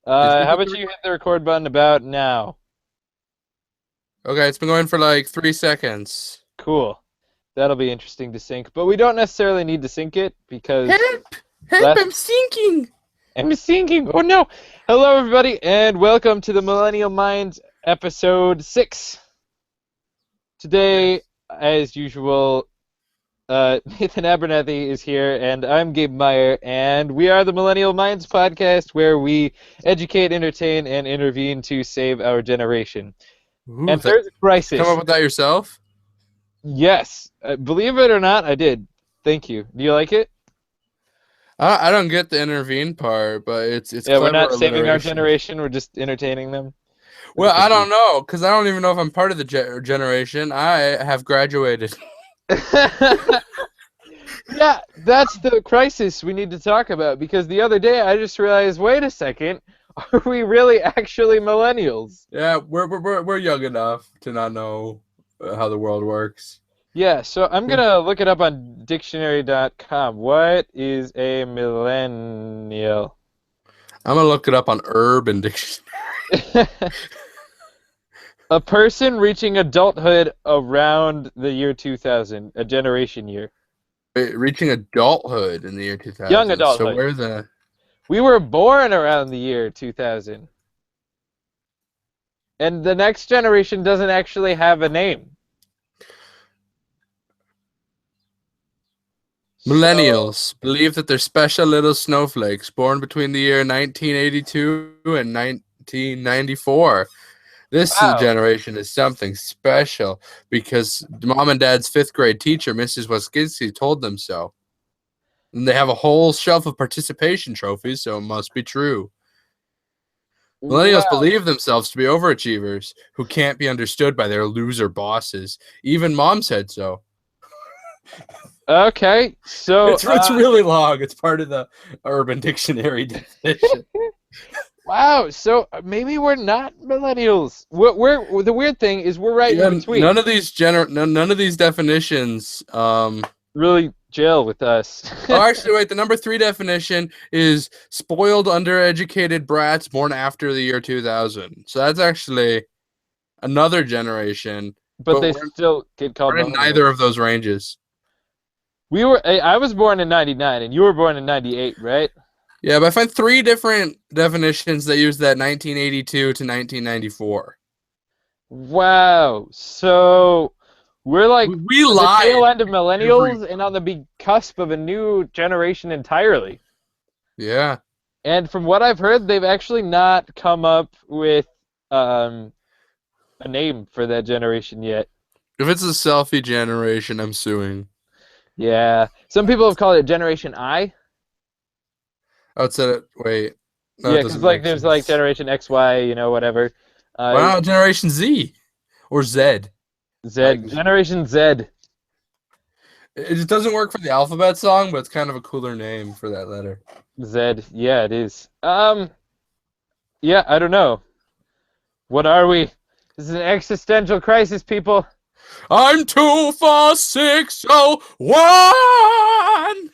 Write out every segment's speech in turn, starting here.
How about you hit the record button about now? Okay, it's been going for like 3 seconds. Cool. That'll be interesting to sync, but we don't necessarily need to sync it because Help! Help! last I'm sinking. I'm syncing. Oh no! Hello, everybody, and welcome to the Millennial Minds episode 6. Today, Yes. as usual, Nathan Abernathy is here, and I'm Gabe Meyer, and we are the Millennial Minds podcast where we educate, entertain, and intervene to save our generation. Ooh, And there's a did you come up crisis. with that yourself? Yes, believe it or not, I did. Thank you. Do you like it? I don't get the intervene part, but it's Yeah, we're clever not saving our alliteration. generation. We're just entertaining them. Well, That's I what we don't know, because I don't even know if I'm part of the generation. I have graduated. do. Yeah, that's the crisis we need to talk about because the other day I just realized, wait a second, are we really actually millennials? Yeah, we're young enough to not know how the world works. Yeah, so I'm gonna look it up on dictionary.com. What is a millennial? I'm gonna look it up on Urban Dictionary. A person reaching adulthood around the year 2000, a generation year. Reaching adulthood in the year Young 2000. So adulthood. we're the We were born around the year 2000. And the next generation doesn't actually have a name. So, Millennials believe that they're special little snowflakes born between the year 1982 and 1994. This wow. generation is something special because mom and dad's fifth grade teacher, Mrs. Waskinsky, told them so. And they have a whole shelf of participation trophies, so it must be true. Millennials Wow. believe themselves to be overachievers who can't be understood by their loser bosses. Even mom said so. Okay. So, It's really long. It's part of the Urban Dictionary definition. wow. So maybe we're not millennials. We're the weird thing is we're right in Yeah, between. none of these definitions. Really jail with us. Oh, actually, wait. The number three definition is spoiled, undereducated brats born after the year 2000. So that's actually another generation, But but they still get called we're in neither millennials. of those ranges. I was born in 99 and you were born in 98, right? Yeah, but I find three different definitions that use that 1982 to 1994. Wow. So we're like We on the tail lied end of every. millennials and on the big cusp of a new generation entirely. Yeah. And from what I've heard, they've actually not come up with um, a name for that generation yet. If it's a selfie generation, I'm suing. Yeah. Some people have called it Generation I. Outside it, wait, that Yeah, because doesn't like make there's like sense. Generation X, Y, whatever. Why Uh, not Generation Z or Z? Z, Like, Generation Z. it just doesn't work for the alphabet song, but it's kind of a cooler name for that letter. Z. Yeah, it is. Yeah, I don't know. What are we? This is an existential crisis, people. I'm 24601.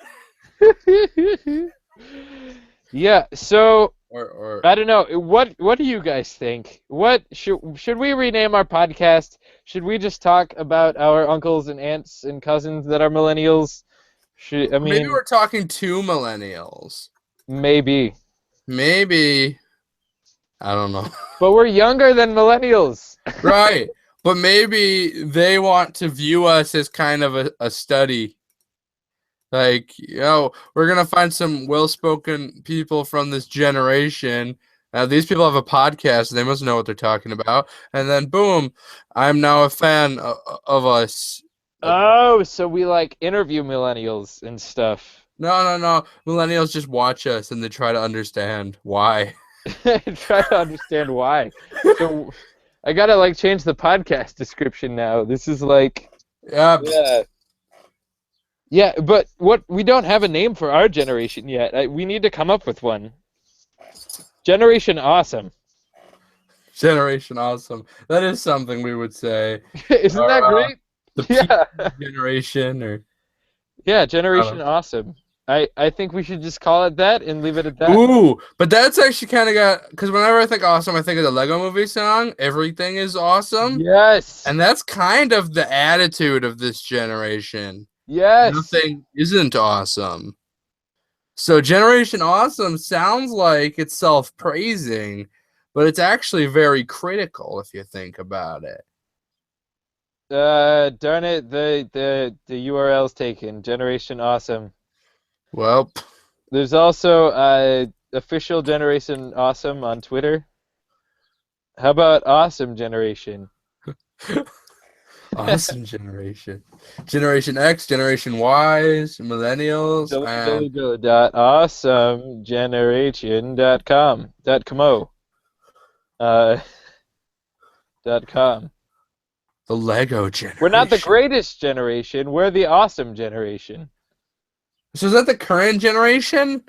Yeah, so Or I don't know. What do you guys think? What should we rename our podcast? Should we just talk about our uncles and aunts and cousins that are millennials? I maybe mean, we're talking to millennials. maybe. Maybe I don't know. But we're younger than millennials. Right. But maybe they want to view us as kind of a study. Like, we're gonna find some well-spoken people from this generation. These people have a podcast; they must know what they're talking about. And then, boom, I'm now a fan of us. Oh, so we like interview millennials and stuff. No, no, no. Millennials just watch us and they try to understand why. Try to understand why. So I gotta like change the podcast description now. This is like, Yeah, yeah, yeah. But what we don't have a name for our generation yet. We need to come up with one. Generation Awesome. generation awesome. That is something we would say. Isn't Or that great? the P Yeah, generation, or yeah. I Generation don't Awesome. I think we should just call it that and leave it at that. Ooh, but that's actually kind of got because whenever I think awesome, I think of the Lego Movie song. Everything is awesome, Yes. and that's kind of the attitude of this generation. Yes. Nothing isn't awesome. So Generation Awesome sounds like it's self-praising, but it's actually very critical if you think about it. Darn it, the URL's taken. Generation Awesome. Well, There's also official Generation Awesome on Twitter. How about Awesome Generation? awesome generation. Generation X, Generation Y's, Millennials, and www.awesomegeneration.com. Uh, .com. the Lego generation. We're not the greatest generation. We're the awesome generation. So is that the current generation?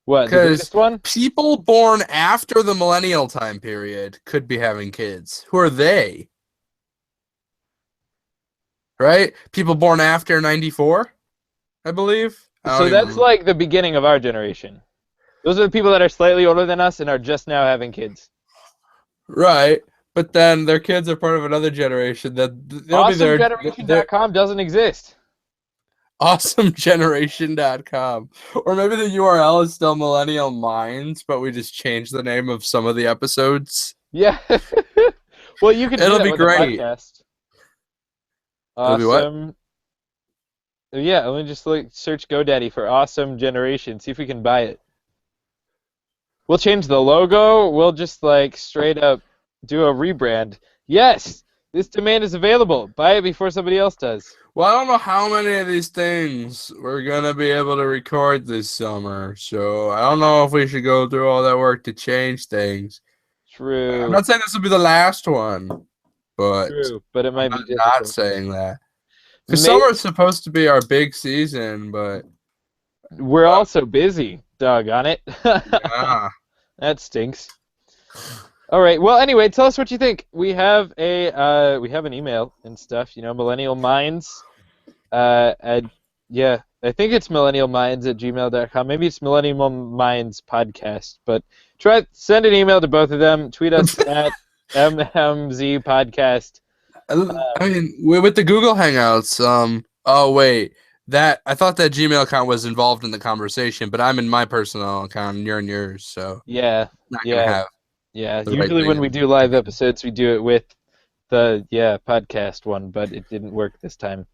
What, the greatest one? People born after the millennial time period could be having kids. Who are they? Right? People born after 94, I believe. So that's like the beginning of our generation. Those are the people that are slightly older than us and are just now having kids. Right. But then their kids are part of another generation that they'll be there. AwesomeGeneration.com doesn't exist. AwesomeGeneration.com. Or maybe the URL is still Millennial Mindz, but we just changed the name of some of the episodes. Yeah. Well, you can do It'll that be with great. a podcast. It'll be what? Yeah, let me just search GoDaddy for Awesome Generation, see if we can buy it. We'll change the logo. We'll just straight up do a rebrand. Yes, this domain is available. Buy it before somebody else does. Well, I don't know how many of these things we're going to be able to record this summer, so I don't know if we should go through all that work to change things. True. I'm not saying this will be the last one, but True, but it might be difficult. not saying that. Because summer is supposed to be our big season, but we're also busy, doggone it. yeah. That stinks. All right. Well, anyway, tell us what you think. We have an email and stuff. Millennial Minds. I think it's millennialminds@gmail.com. Maybe it's Millennial Minds Podcast. But send an email to both of them. Tweet us at MMZ Podcast. I mean, with the Google Hangouts. Oh wait, I thought that Gmail account was involved in the conversation, but I'm in my personal account and you're in yours, so yeah, not gonna have. Yeah, usually when we do live episodes, we do it with the podcast one, but it didn't work this time.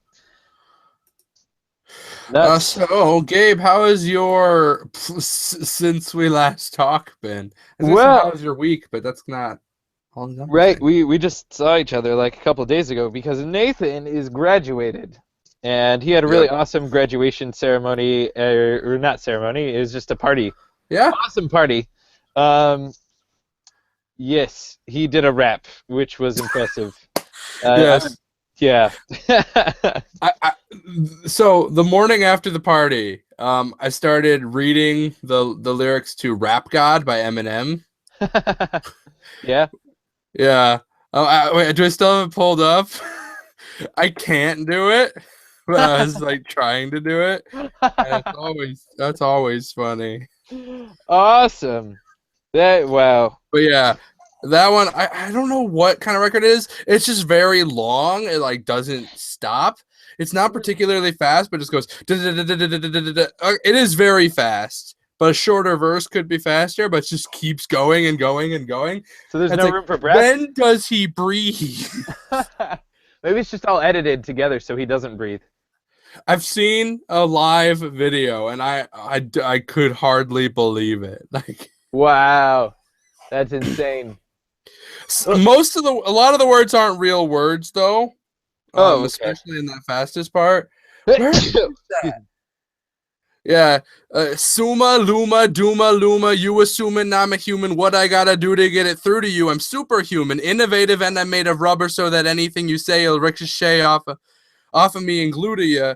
So, Gabe, how has your since we last talked been? How was your week? But that's not all I'm right. We just saw each other a couple of days ago because Nathan is graduated, and he had a really awesome graduation ceremony, or not ceremony. It was just a party. Yeah, awesome party. Yes, he did a rap, which was impressive. Yes. Yeah. So the morning after the party, I started reading the lyrics to "Rap God" by Eminem. Yeah. Yeah. Wait, do I still have it pulled up? I can't do it, but I was trying to do it. And that's always funny. Awesome. Wow. But yeah, that one I don't know what kind of record it is. It's just very long. It doesn't stop. It's not particularly fast, but it just goes. It is very fast, but a shorter verse could be faster, but it just keeps going and going and going. So there's no room for breath. When does he breathe? Maybe it's just all edited together so he doesn't breathe. I've seen a live video and I could hardly believe it. Wow, that's insane. A lot of the words aren't real words though. Okay. Especially in that fastest part. Where is that? Yeah. Suma, Luma, Duma, Luma, you assuming I'm a human. What I gotta do to get it through to you? I'm superhuman, innovative, and I'm made of rubber so that anything you say will ricochet off of me and glue to you.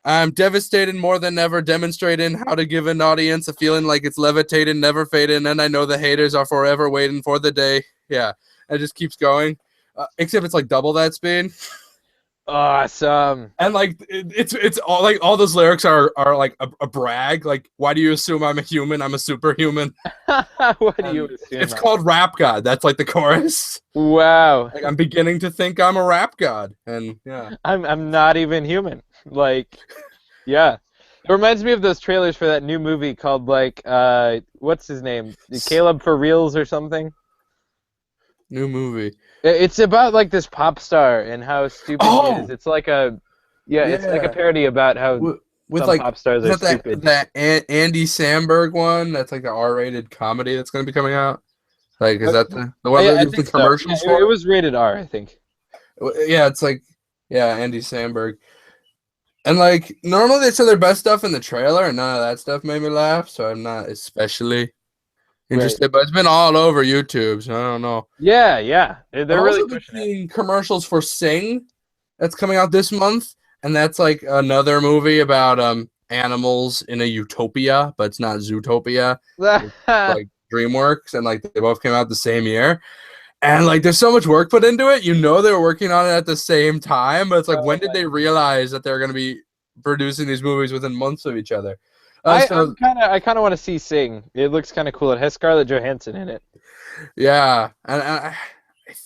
I'm devastated more than ever, demonstrating how to give an audience a feeling like it's levitating, never fading, and I know the haters are forever waiting for the day. Yeah, it just keeps going. Except it's double that speed. Awesome. And like it's all like all those lyrics are like a brag. Like, why do you assume I'm a human? I'm a superhuman. What do you And assume? it's called Rap God. That's like the chorus. Wow. Like, I'm beginning to think I'm a rap god. And yeah. I'm not even human. Like, yeah. It reminds me of those trailers for that new movie called like what's his name? Caleb for Reals or something. New movie. It's about like this pop star and how stupid he is. Oh It's like a yeah, it's like a yeah. parody about how With some like, pop stars is are that stupid. Andy Samberg one? That's like the R-rated comedy that's going to be coming out. Like, is Uh, that the one yeah, they're I using think so. Yeah, commercials it for? was rated R, I think. Yeah, it's like, yeah, Andy Samberg. And like, normally they say their best stuff in the trailer, and none of that stuff made me laugh, so I'm not especially Right. interested. But it's been all over YouTube, so I don't know. Yeah, yeah. I've They're really also been pushing it. seeing commercials for Sing that's coming out this month, and that's like another movie about animals in a utopia, but it's not Zootopia. It's like DreamWorks, and like they both came out the same year. And like there's so much work put into it. You know they were working on it at the same time, but it's like, Oh when did my they realize that they're gonna be producing these movies within months of each other? I, So I kind of want to see Sing. It looks kind of cool. It has Scarlett Johansson in it. yeah, and I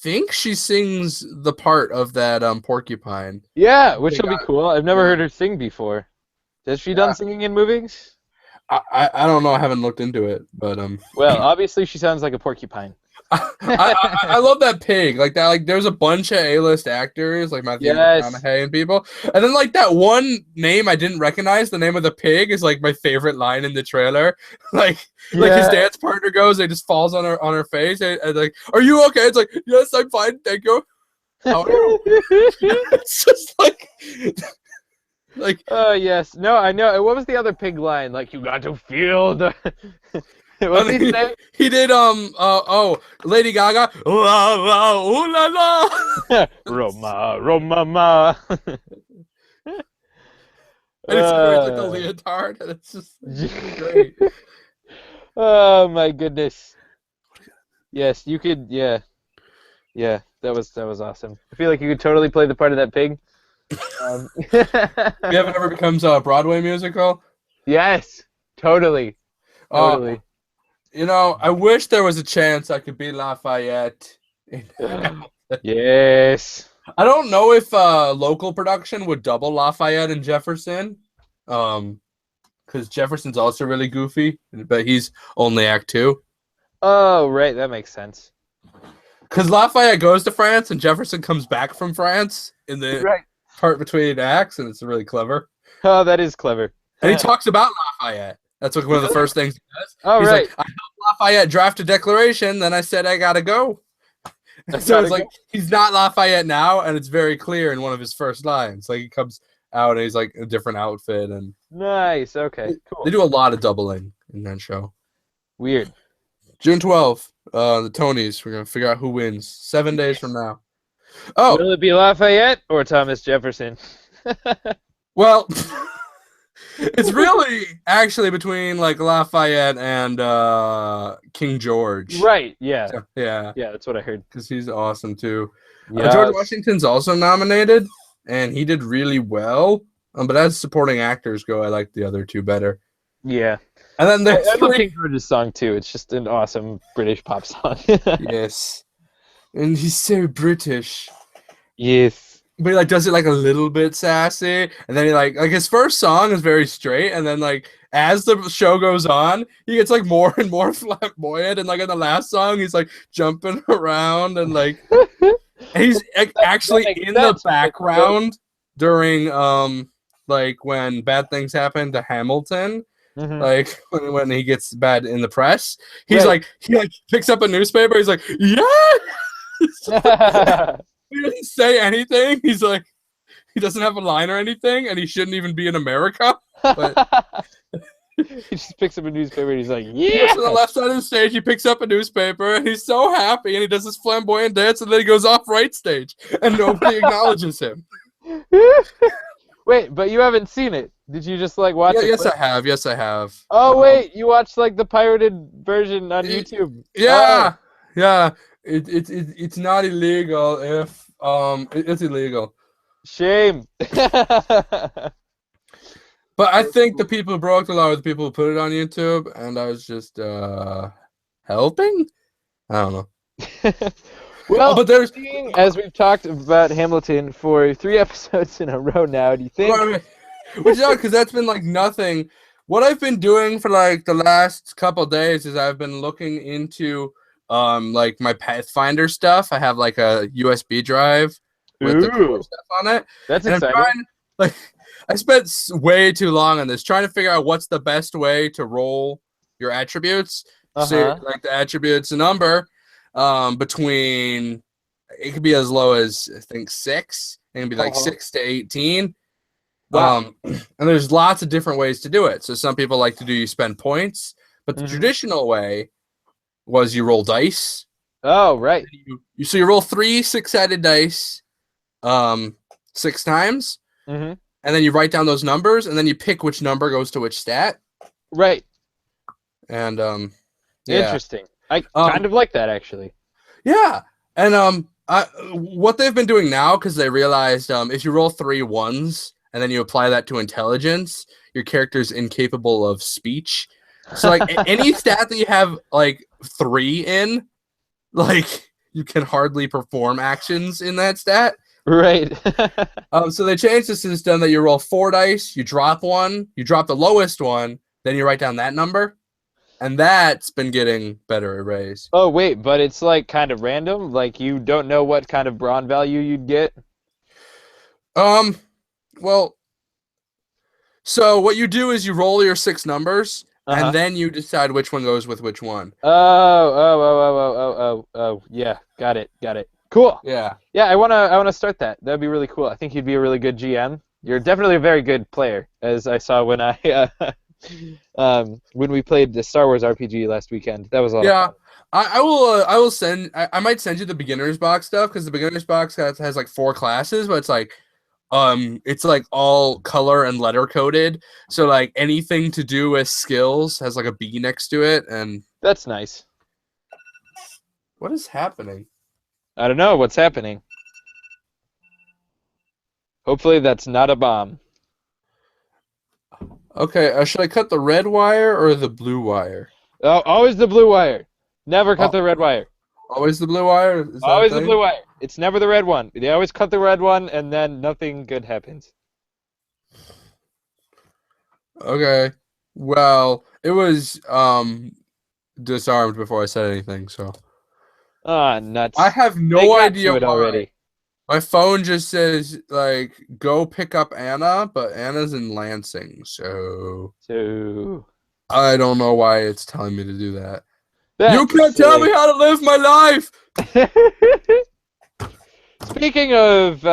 think she sings the part of that porcupine. Yeah, which They will be got cool. I've never yeah. heard her sing before. Has she done Yeah. singing in movies? I don't know. I haven't looked into it, but Well, obviously she sounds like a porcupine. I love that pig like that. Like, there's a bunch of A-list actors like Matthew Yes. McConaughey and people, and then like that one name I didn't recognize. The name of the pig is like my favorite line in the trailer. Like his Yeah. dance partner goes, it just falls on her face, and like, are you okay? It's like, yes, I'm fine, thank you. How are you? It's just like Oh yes. No, I know. What was the other pig line? Like you got to feel the. What did he say? he did Lady Gaga, la la ooh la la. Roma, Roma, ma. And it's wearing like the Uh, leotard, and it's just like, really great. oh my goodness. Yes, you could. Yeah, yeah. That was awesome. I feel like you could totally play the part of that pig. Um, If it ever becomes a Broadway musical, yes, totally, uh, totally. I wish there was a chance I could be Lafayette. Yes. I don't know if local production would double Lafayette and Jefferson, because Jefferson's also really goofy, but he's only Act 2. Oh, right. That makes sense. Because Lafayette goes to France and Jefferson comes back from France in the Right. part between acts, and it's really clever. Oh, that is clever. And he talks about Lafayette. That's like one of the first things he does. Oh, He's right. like, I helped Lafayette draft a declaration, then I said I gotta go. I So gotta it's like, go. he's not Lafayette now, and it's very clear in one of his first lines. Like, he comes out and he's like a different outfit, and Nice. Okay. Cool. they do a lot of doubling in that show. Weird. June 12th, the Tonys. We're gonna figure out who wins 7 days from now. Oh, Will it be Lafayette or Thomas Jefferson? well, it's really actually between like Lafayette and King George. Right. Yeah. Yeah, Yeah. That's what I heard. because he's awesome too. George Yes. Washington's also nominated, and he did really well. But as supporting actors go, I like the other two better. Yeah. And then there's I love King George's song too. It's just an awesome British pop song. yes, and he's so British, Yes. but he like does it like a little bit sassy, and then he like his first song is very straight, and then like as the show goes on, he gets like more and more flamboyant, and like in the last song, he's like jumping around and like. And he's actually in the background during like when bad things happen to Hamilton, Mhm. like when he gets bad in the press. He's Right. like he picks up a newspaper. He's like, yeah. He doesn't say anything. He's like he doesn't have a line or anything, and he shouldn't even be in America. But He just picks up a newspaper and he's like, he yeah. goes to the left side of the stage. He picks up a newspaper, and he's so happy, and he does this flamboyant dance, and then he goes off right stage, and nobody acknowledges him. Wait, but you haven't seen it. Did you just like watch Yeah, it? yes, I have. Yes, I have. Oh wait, you watched like the pirated version on YouTube. Yeah, yeah. It's not illegal if it's illegal. Shame. But I So think the cool. people who broke the law were the people who put it on YouTube, and I was just helping. I don't know. Oh, Well, but there's seeing as we've talked about Hamilton for 3 episodes in a row now, do you think? Right, which is odd because that's been like nothing. What I've been doing for like the last couple days is I've been looking into like my Pathfinder stuff. I have like a USB drive with the core Ooh, stuff on it, that's and I'm exciting. trying like I spent way too long on this trying to figure out what's the best way to roll your attributes. So Uh-huh. like the attributes number between it could be as low as I think 6. It can be like Uh-huh. 6 to 18. Wow. And there's lots of different ways to do it. So some people like to do you spend points, but the Mm-hmm. traditional way was you roll dice. Oh, right. So you roll 3 6-sided dice, 6 times, Mm-hmm. and then you write down those numbers, and then you pick which number goes to which stat. Right. And yeah, Interesting. I kind um, of like that actually. yeah, and what they've been doing now because they realized if you roll 3 1s and then you apply that to intelligence, your character's incapable of speech. So like any stat that you have like 3 in, like you can hardly perform actions in that stat. Right. So they changed the system that you roll 4 dice, you drop one, you drop the lowest one, then you write down that number, and that's been getting better arrays. Oh, wait, but it's like kind of random. Like you don't know what kind of brawn value you'd get. Um, well, so what you do is you roll your 6 numbers, and Uh-huh. then you decide which one goes with which one. Oh. Yeah, got it. Got it. Cool. Yeah. Yeah, I wanna start that. That'd be really cool. I think you'd be a really good GM. You're definitely a very good player, as I saw when I when we played the Star Wars RPG last weekend. That was a lot of Yeah. fun. I will I will send I might send you the beginner's box stuff because the beginner's box has like 4 classes, but it's like all color and letter coded. So like anything to do with skills has like a B next to it. And That's nice. what is happening? I don't know what's happening. Hopefully that's not a bomb. Okay, should I cut the red wire or the blue wire? Oh, always the blue wire. Never cut Oh, the red wire. always the blue wire? Is that a Always the blue thing? wire. It's never the red one. They always cut the red one, and then nothing good happens. Okay. Well, it was disarmed before I said anything, so Ah, I nuts. have They no got idea to it why. already. My phone just says like go pick up Anna, but Anna's in Lansing, so So I don't know why it's telling me to do that. You that's can't tell me silly. how to live my life. Speaking of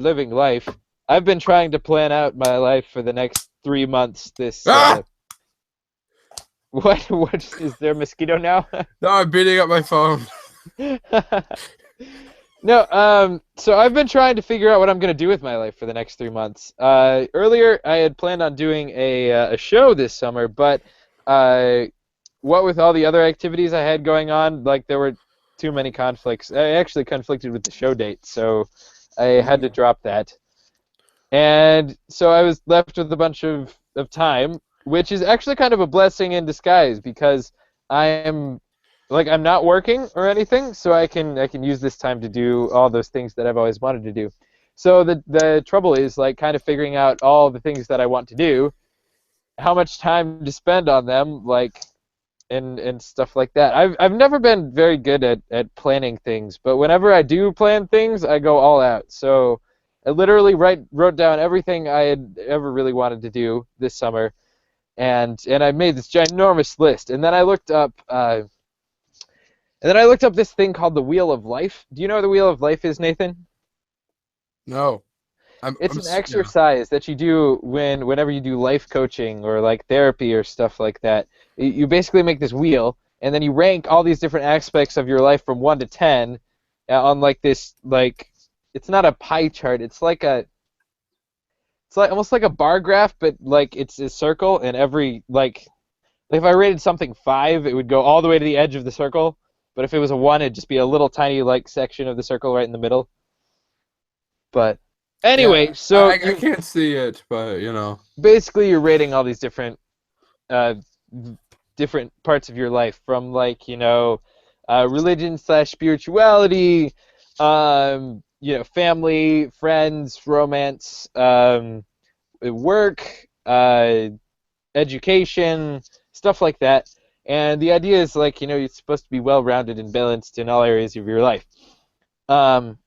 living life, I've been trying to plan out my life for the next 3 months. This Ah! what is there a mosquito now? No, I'm beating up my phone. No, so I've been trying to figure out what I'm gonna do with my life for the next 3 months. Earlier I had planned on doing a show this summer, but uh, what with all the other activities I had going on, like there were too many conflicts. I actually conflicted with the show date, so I had to drop that. And so I was left with a bunch of time, which is actually kind of a blessing in disguise because I'm I'm not working or anything, so I can use this time to do all those things that I've always wanted to do. So the trouble is like kind of figuring out all the things that I want to do, how much time to spend on them, like and stuff like that. I've never been very good at planning things, but whenever I do plan things, I go all out. So I literally wrote down everything I had ever really wanted to do this summer, and I made this ginormous list. And then I looked up this thing called the Wheel of Life. Do you know what the Wheel of Life is, Nathan? No, It's an exercise that you do whenever you do life coaching or like therapy or stuff like that. You basically make this wheel, and then you rank all these different aspects of your life from 1 to 10 on like this like it's not a pie chart. It's like almost like a bar graph, but like it's a circle, and every like if I rated something 5, it would go all the way to the edge of the circle. But if it was a 1, it'd just be a little tiny like section of the circle right in the middle. But Anyway, Yeah, so I you can't see it, but you know. basically you're rating all these uh, different parts of your life from like religion slash spirituality, family, friends, romance, work, education, stuff like that. And the idea is like you're supposed to be well rounded and balanced in all areas of your life. Um,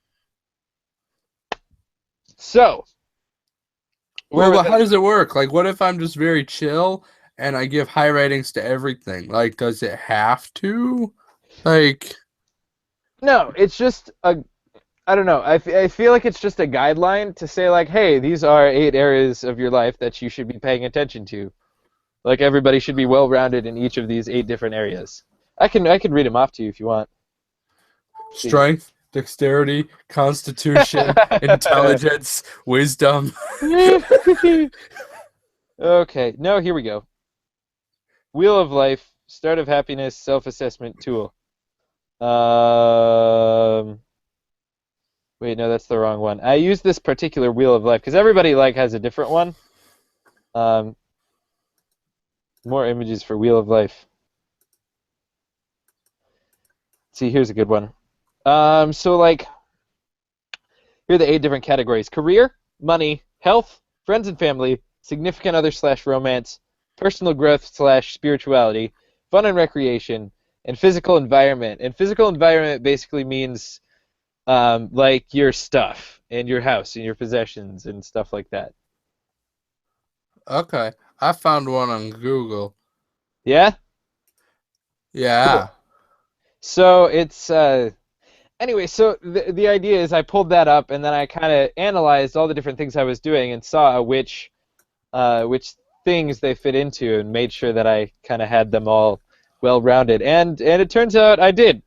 so where Well, was but how I? does it work? Like, what if I'm just very chill and I give high ratings to everything? Like, does it have to? Like, No, it's just a I don't know. I feel like it's just a guideline to say like, hey, these are 8 areas of your life that you should be paying attention to. Like everybody should be well rounded in each of these 8 different areas. I can read them off to you if you want. See. strength, dexterity, constitution, intelligence, wisdom. Okay, no, here we go. Wheel of Life, Start of Happiness, Self-Assessment Tool. Um, Wait, no, that's the wrong one. I use this particular Wheel of Life because everybody like has a different one. Um, More images for Wheel of Life. See, here's a good one. So like, here are the 8 different categories: career, money, health, friends and family, significant other slash romance, personal growth slash spirituality, fun and recreation, and physical environment. And physical environment basically means like your stuff and your house and your possessions and stuff like that. Okay, I found one on Google. Yeah? Yeah. Cool. So it's anyway, so the idea is I pulled that up and then I kind of analyzed all the different things I was doing and saw which things they fit into and made sure that I kind of had them all well rounded. And it turns out I did.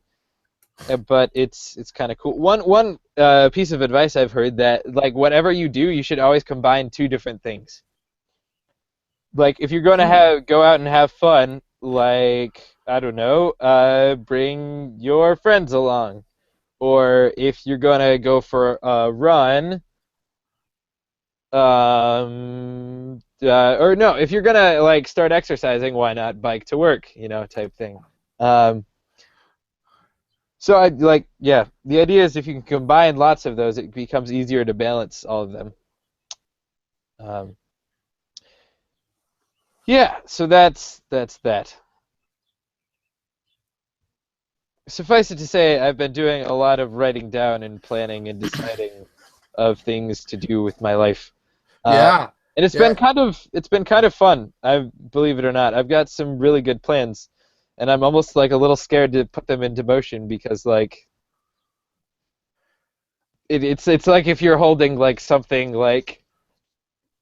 But it's kind of cool. One piece of advice I've heard that like whatever you do, you should always combine 2 different things. Like if you're going to Hmm. have go out and have fun, like I don't know, bring your friends along. Or if you're gonna go for a run, or no, if you're gonna like start exercising, why not bike to work, type thing. Um, so I like, yeah, the idea is if you can combine lots of those, it becomes easier to balance all of them. Um, yeah, so that's that. Suffice it to say, I've been doing a lot of writing down and planning and deciding of things to do with my life. Uh, Yeah. and Yeah. it's been kind of fun. I believe it or not. I've got some really good plans, and I'm almost like a little scared to put them into motion because like it's like if you're holding like something like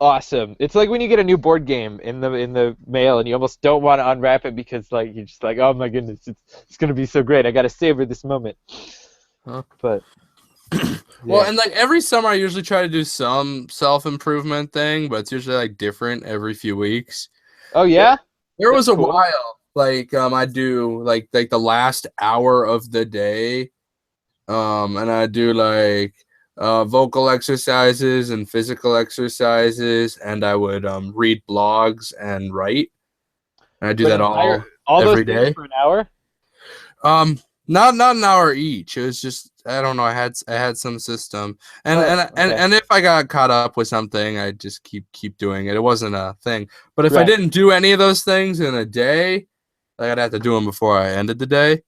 awesome. It's like when you get a new board game in the mail and you almost don't want to unwrap it because like you're just like, oh my goodness, it's gonna be so great. I gotta savor this moment. Huh. But Well, yeah. and like every summer, I usually try to do some self-improvement thing, but it's usually like different every few weeks. Oh There, yeah, there that's was a cool. while, like I do like the last hour of the day, and I do like vocal exercises and physical exercises, and I would read blogs and write. And I do But that entire all all those every things day. for an hour. Not an hour each. It was just I don't know. I had some system, and Oh, and and okay. and if I got caught up with something, I just keep doing it. It wasn't a thing. But if I Right. didn't do any of those things in a day, like I'd have to do them before I ended the day.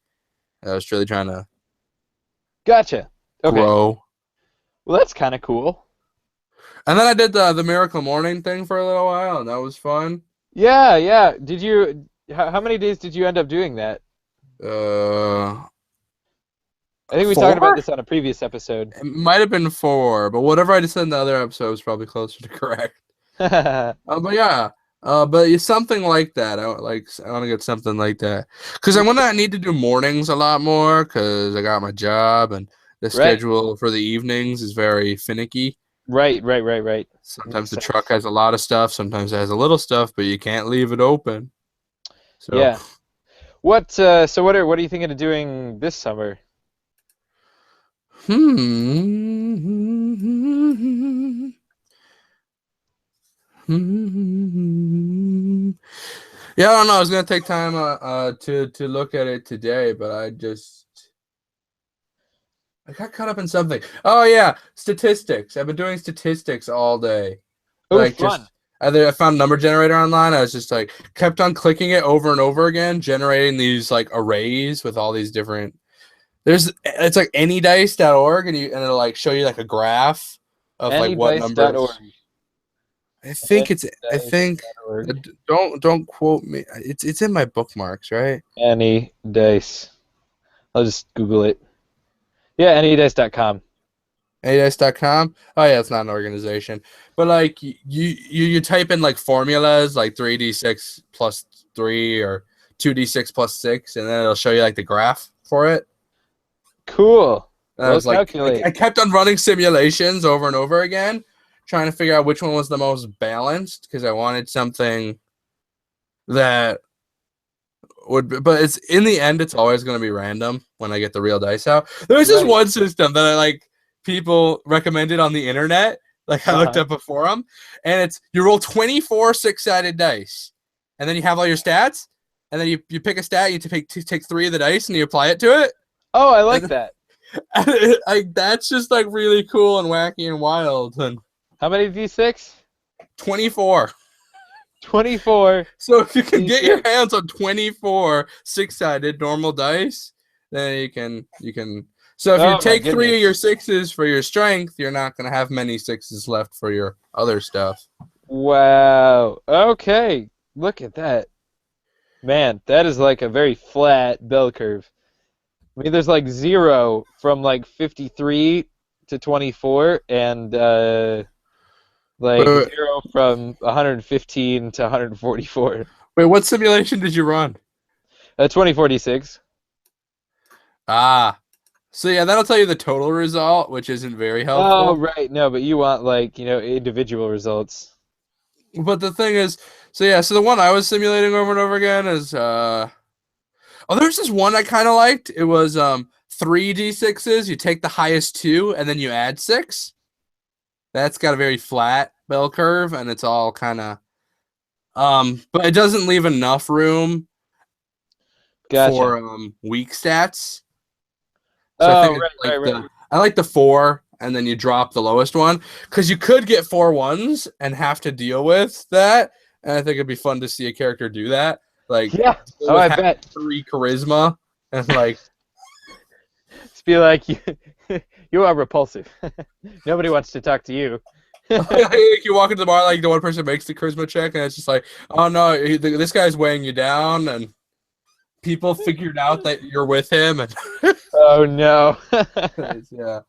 I was really trying to Gotcha. Okay. grow. Well, that's kind of cool. And then I did the Miracle Morning thing for a little while, and that was fun. Yeah, yeah. Did you? How many days did you end up doing that? Uh, I think we talked about 4? this on a previous episode. It might have been 4, but whatever I just said in the other episode was probably closer to correct. But yeah, but it's something like that. I want to get something like that because I'm gonna need to do mornings a lot more because I got my job and the Right, schedule for the evenings is very finicky. right. Sometimes Makes the truck sense. has a lot of stuff, sometimes it has a little stuff, but you can't leave it open. So, Yeah. So what are you thinking of doing this summer? hmm. Yeah, I don't know. I was gonna take time to look at it today, but I got caught up in something. Oh yeah, statistics. I've been doing statistics all day. Oh, Like fun. just either I found a number generator online. I was just like kept on clicking it over and over again, generating these like arrays with all these different. It's like anydice.org and it'll like show you like a graph of like what Anydice.org. numbers. I think Anydice.org. don't quote me. It's in my bookmarks, right? Anydice. I'll just Google it. Yeah, anydice.com. Anydice.com. Oh yeah, it's not an organization. But like you type in like formulas like 3d6 plus 3 or 2d6 plus 6 and then it'll show you like the graph for it. Cool. And I Well, was like calculate. I kept on running simulations over and over again trying to figure out which one was the most balanced because I wanted something that but it's in the end it's always going to be random when I get the real dice out. There's this one system that I like people recommended on the internet, like I looked up a forum, and it's you roll 24 six-sided dice and then you have all your stats and then you pick a stat, you take 3 of the dice and you apply it to it. Oh, I like that. Like that's just like really cool and wacky and wild. And How many D6? 24. 24. So if you can get your hands on 24 six-sided normal dice, then you can. So if you take 3 of your 6s for your strength, you're not going to have many 6s left for your other stuff. Wow. Okay. Look at that. Man, that is like a very flat bell curve. I mean, there's like 0 from like 53 to 24, and like 0 from 115 to 144. Wait, what simulation did you run? 2046. Ah. So yeah, that'll tell you the total result, which isn't very helpful. Oh, right. No, but you want like, individual results. But the thing is, so the one I was simulating over and over again is there's this one I kind of liked. It was 3d6s. You take the highest 2 and then you add 6. That's got a very flat bell curve and it's all kind of but it doesn't leave enough room for weak stats. So I think right. I like the 4 and then you drop the lowest one because you could get 4 1s and have to deal with that. And I think it'd be fun to see a character do that. Like, yeah. Oh, I bet 3 charisma and like, just be like you are repulsive. Nobody wants to talk to you. You walk into the bar, like the one person makes the charisma check, and it's just like, oh no, this guy's weighing you down, and people figured out that you're with him, and oh no. Yeah,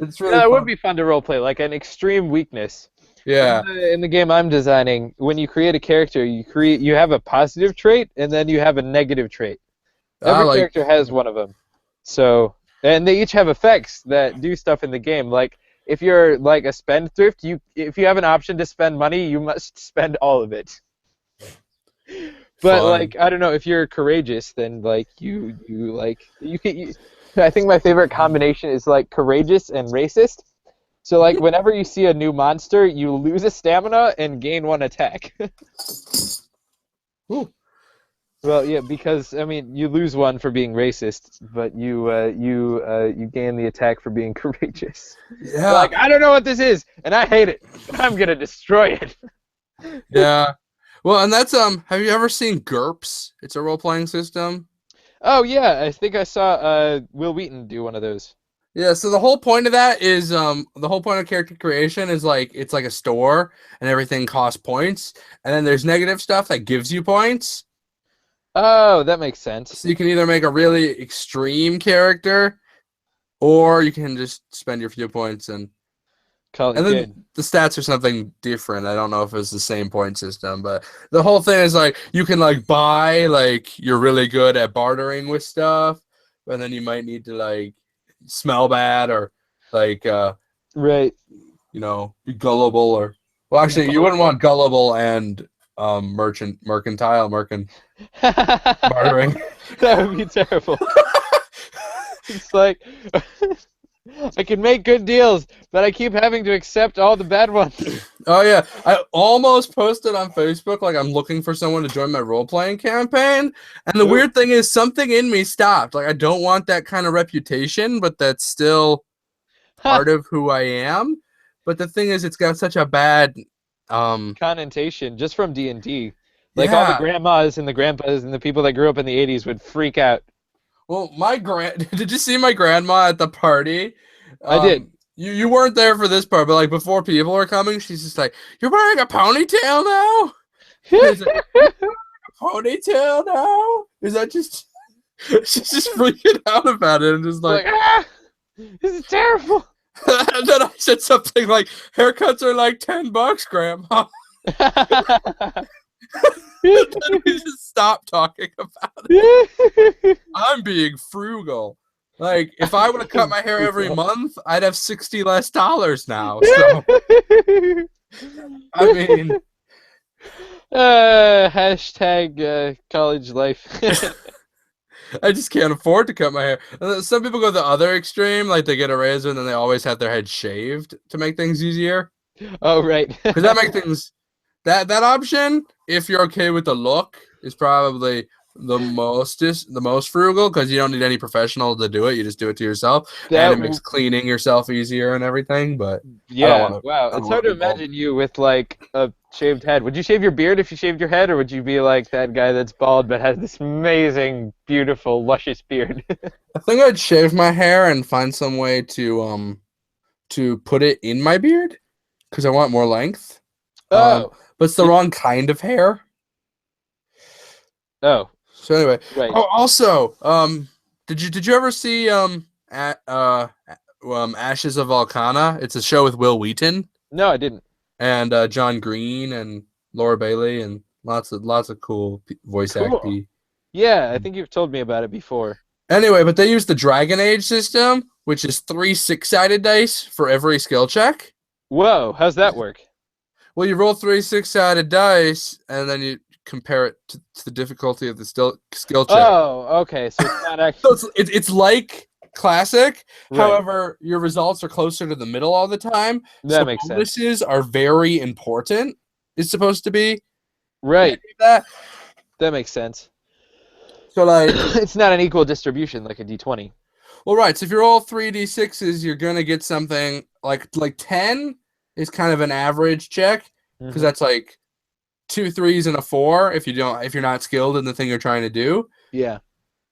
it's really. It would be fun to roleplay, like an extreme weakness. Yeah. In the game I'm designing, when you create a character, you have a positive trait and then you have a negative trait. Every character has one of them. So, and they each have effects that do stuff in the game. Like if you're like a spendthrift, if you have an option to spend money, you must spend all of it. But like I don't know, if you're courageous, then like you can. I think my favorite combination is like courageous and racist. So, like, whenever you see a new monster, you lose a stamina and gain 1 attack. Ooh. Well, yeah, because, I mean, you lose 1 for being racist, but you gain the attack for being courageous. Yeah. So, like, I don't know what this is, and I hate it, but I'm going to destroy it. Yeah. Well, and that's, have you ever seen GURPS? It's a role-playing system. Oh, yeah, I think I saw Will Wheaton do one of those. Yeah, so the whole point of that is the whole point of character creation is like it's like a store and everything costs points, and then there's negative stuff that gives you points. Oh, that makes sense. So you can either make a really extreme character, or you can just spend your few points and call it and then good. The stats are something different. I don't know if it's the same point system, but the whole thing is like you can like buy like you're really good at bartering with stuff, and then you might need to like smell bad or like right, be gullible or actually you wouldn't want gullible and mercantile bartering. That would be terrible. It's like I can make good deals, but I keep having to accept all the bad ones. Oh yeah, I almost posted on Facebook like I'm looking for someone to join my role-playing campaign, and the Ooh. weird thing is something in me stopped. Like I don't want that kind of reputation, but that's still Ha! part of who I am. But the thing is, it's got such a bad, Connotation just from D&D. Like all the yeah. grandmas and the grandpas and the people that grew up in the 80s would freak out. Well, did you see my grandma at the party? I did. You weren't there for this part, but like before people are coming, she's just like, "You're wearing a ponytail now." Is it a ponytail now? Is that just? She's just freaking out about it and just like. Like, ah, this is terrible. And then I said something like, "Haircuts are like $10, Grandma." And then we just stopped talking about it. I'm being frugal. Like, if I would have cut my hair every month, I'd have $60 less now. So, I mean, Hashtag college life. I just can't afford to cut my hair. And then some people go the other extreme, like they get a razor and then they always have their head shaved to make things easier. Oh, right. Because that makes things that option, if you're okay with the look, is probably the most frugal because you don't need any professional to do it. You just do it to yourself, and it makes cleaning yourself easier and everything. But Yeah, wow. It's hard to imagine you with like a shaved head. Would you shave your beard if you shaved your head, or would you be like that guy that's bald but has this amazing, beautiful, luscious beard? I think I'd shave my hair and find some way to put it in my beard because I want more length. Oh, But it's the wrong kind of hair. oh, So anyway, right. oh, also, did you ever see Ashes of Volcana? It's a show with Will Wheaton No, I didn't. and John Green and Laura Bailey and lots of cool voice Cool. acting. Yeah, I think you've told me about it before. Anyway, but they use the Dragon Age system, which is 3 6-sided dice for every skill check. Whoa, how's that work? Well, you roll 3 6-sided dice, and then you compare it to the difficulty of the skill check. Oh, okay. So it's not actually. So it's like classic. Right. However, your results are closer to the middle all the time. That makes sense. Bonuses are very important. It's supposed to be Right. that. That makes sense. So like, it's not an equal distribution like a D20. well, right. So if you roll 3d6s, you're gonna get something like 10 is kind of an average check because that's like 2 3s and a 4 if you're not skilled in the thing you're trying to do. Yeah.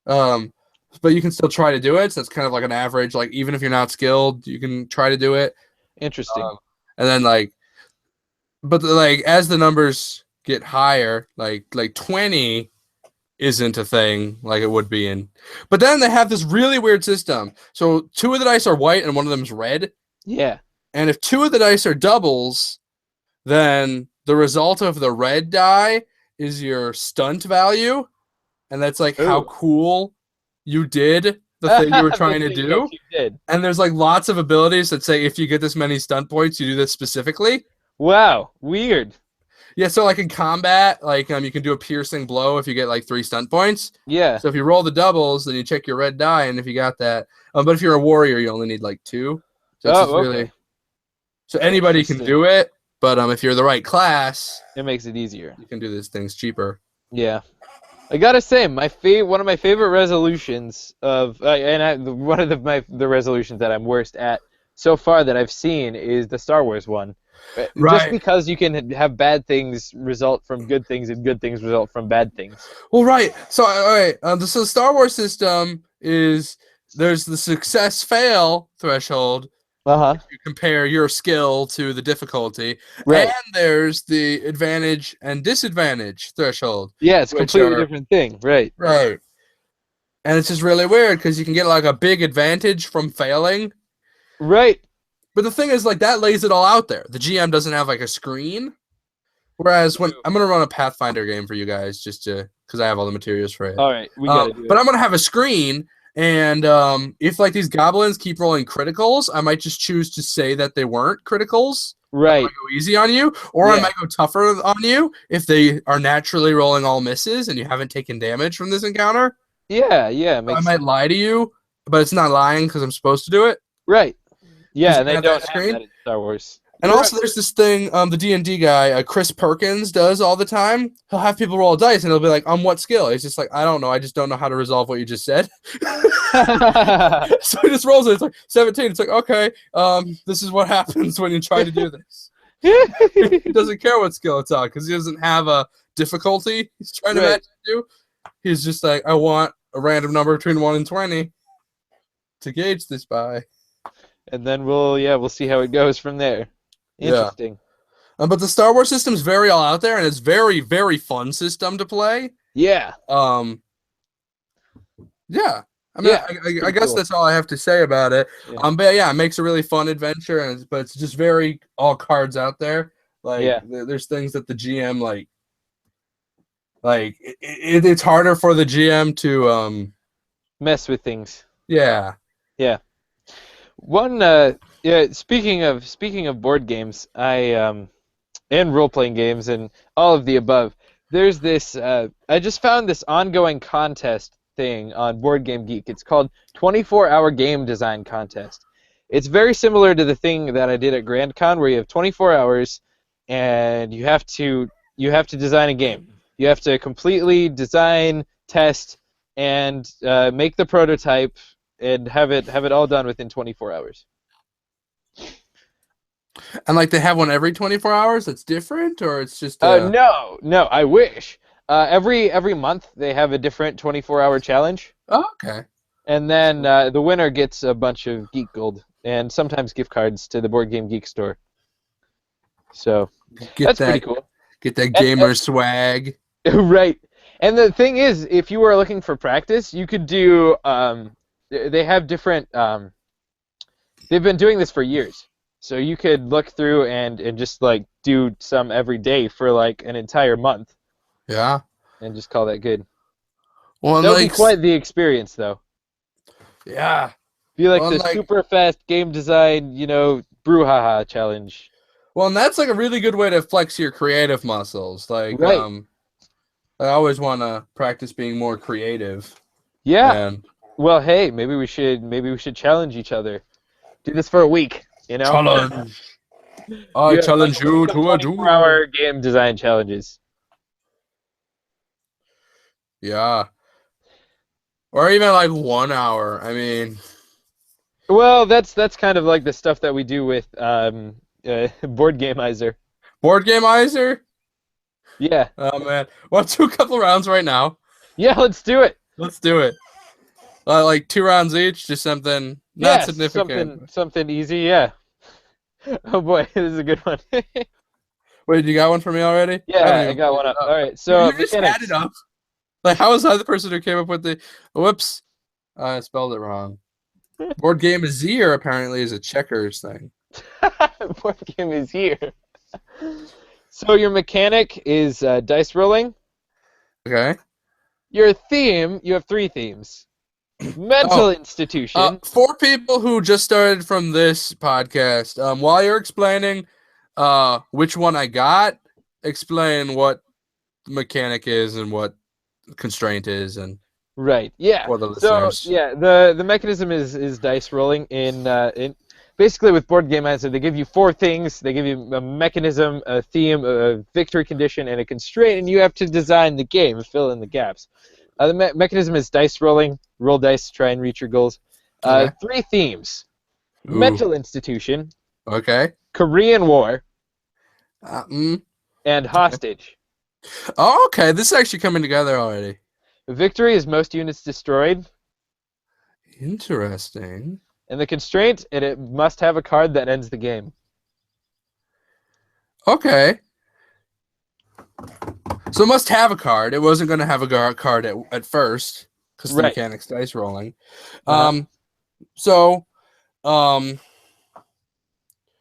But you can still try to do it. So it's kind of like an average. Like even if you're not skilled, you can try to do it. Interesting. And then as the numbers get higher, like 20 isn't a thing like it would be in. But then they have this really weird system. So 2 of the dice are white and one of them is red. Yeah. And if 2 of the dice are doubles, then the result of the red die is your stunt value. And that's like how cool you did the thing you were trying to do. You did. And there's like lots of abilities that say if you get this many stunt points, you do this specifically. Wow, weird. Yeah, so like in combat, like you can do a piercing blow if you get like 3 stunt points. Yeah. So if you roll the doubles, then you check your red die, and if you got that, but if you're a warrior, you only need like 2. So it's okay. So anybody can do it, but if you're the right class, it makes it easier. You can do these things cheaper. Yeah. I gotta say, one of my favorite resolutions of, one of the resolutions that I'm worst at so far that I've seen is the Star Wars one. Right. Just because you can have bad things result from good things and good things result from bad things. Well, right. So, all right. The Star Wars system is there's the success-fail threshold. If you compare your skill to the difficulty. Right. And there's the advantage and disadvantage threshold. Yeah, it's a completely different thing. Right. Right. And it's just really weird because you can get like a big advantage from failing. Right. But the thing is, like, that lays it all out there. The GM doesn't have like a screen. Whereas when I'm gonna run a Pathfinder game for you guys just because I have all the materials for it. All right, we gotta do it. But I'm gonna have a screen. And if like these goblins keep rolling criticals, I might just choose to say that they weren't criticals. Right. I might go easy on you, or I might go tougher on you if they are naturally rolling all misses and you haven't taken damage from this encounter. Yeah. I might lie to you, but it's not lying because I'm supposed to do it. Right. Yeah, and they don't have screen. that in Star Wars. And also, there's this thing the D&D guy, Chris Perkins, does all the time. He'll have people roll dice, and he'll be like, "On what skill?" He's just like, "I don't know. I just don't know how to resolve what you just said." So he just rolls it. It's like 17. It's like, okay, this is what happens when you try to do this. He doesn't care what skill it's on because he doesn't have a difficulty he's trying to match it to. He's just like, I want a random number between 1 and 20 to gauge this by. And then we'll see how it goes from there. Interesting. Yeah. But the Star Wars system's very all out there, and it's very, very fun system to play. Yeah. Yeah. I mean, I guess that's all I have to say about it. Yeah. But yeah, it makes a really fun adventure, but it's just very all cards out there. Like, there's things that the GM it's harder for the GM to mess with things. Yeah. Yeah. Speaking of board games, and role-playing games and all of the above, there's this I just found this ongoing contest thing on Board Game Geek. It's called 24-hour game design contest. It's very similar to the thing that I did at Grand Con, where you have 24 hours and you have to design a game. You have to completely design, test, and make the prototype and have it all done within 24 hours. And like they have one every 24 hours that's different, or it's just no, I wish. Every month they have a different 24-hour challenge. Oh, okay. And then the winner gets a bunch of Geek Gold and sometimes gift cards to the Board Game Geek store. So that's pretty cool. Get that gamer swag. Right. And the thing is, if you were looking for practice, you could do. They have different. They've been doing this for years, so you could look through and just like do some every day for like an entire month. Yeah. And just call that good. Well, that'll be quite the experience, though. Yeah. Be like the super fast game design, brouhaha challenge. Well, and that's like a really good way to flex your creative muscles. Like, right. I always want to practice being more creative. Yeah. And, well, hey, maybe we should challenge each other. Do this for a week, Challenge. I challenge you to a duel. 24-hour game design challenges. Yeah. Or even like 1 hour. I mean. Well, that's kind of like the stuff that we do with Board Gameizer. Board Gameizer? Yeah. Oh man. Want to do a couple rounds right now? Yeah, let's do it. Let's do it. Like 2 rounds each, just something not significant. Something easy, yeah. Oh boy, this is a good one. Wait, you got one for me already? Yeah, I got one up. All right, so you just add it up. Like, how was I the person who came up with the? Whoops, I spelled it wrong. Board game is here apparently is a checkers thing. Board game is here. So your mechanic is dice rolling. Okay. Your theme, you have 3 themes. Mental institution. For people who just started from this podcast, while you're explaining which one I got, explain what the mechanic is and what constraint is and right. Yeah. For the listeners. So yeah, the mechanism is dice rolling in basically with Board Gameizer. They give you 4 things. They give you a mechanism, a theme, a victory condition, and a constraint, and you have to design the game and fill in the gaps. The mechanism is dice rolling. Roll dice to try and reach your goals. 3 themes. Ooh. Mental institution. Okay. Korean War. And hostage. Oh, okay. This is actually coming together already. Victory is most units destroyed. Interesting. And the constraint, it must have a card that ends the game. Okay. So it must have a card. It wasn't going to have a card at first because the mechanic's dice rolling.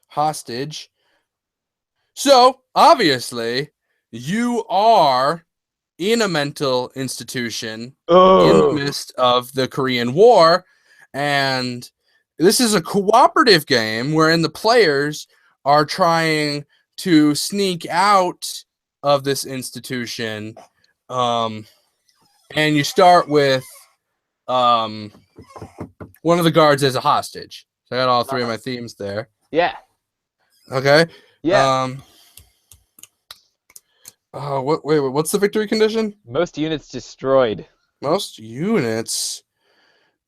Hostage. So obviously, you are in a mental institution in the midst of the Korean War, and this is a cooperative game wherein the players are trying to sneak out of this institution, and you start with one of the guards as a hostage. So I got all 3 of my themes there. Yeah. Okay. Yeah. Um. Wait. What's the victory condition? Most units destroyed. Most units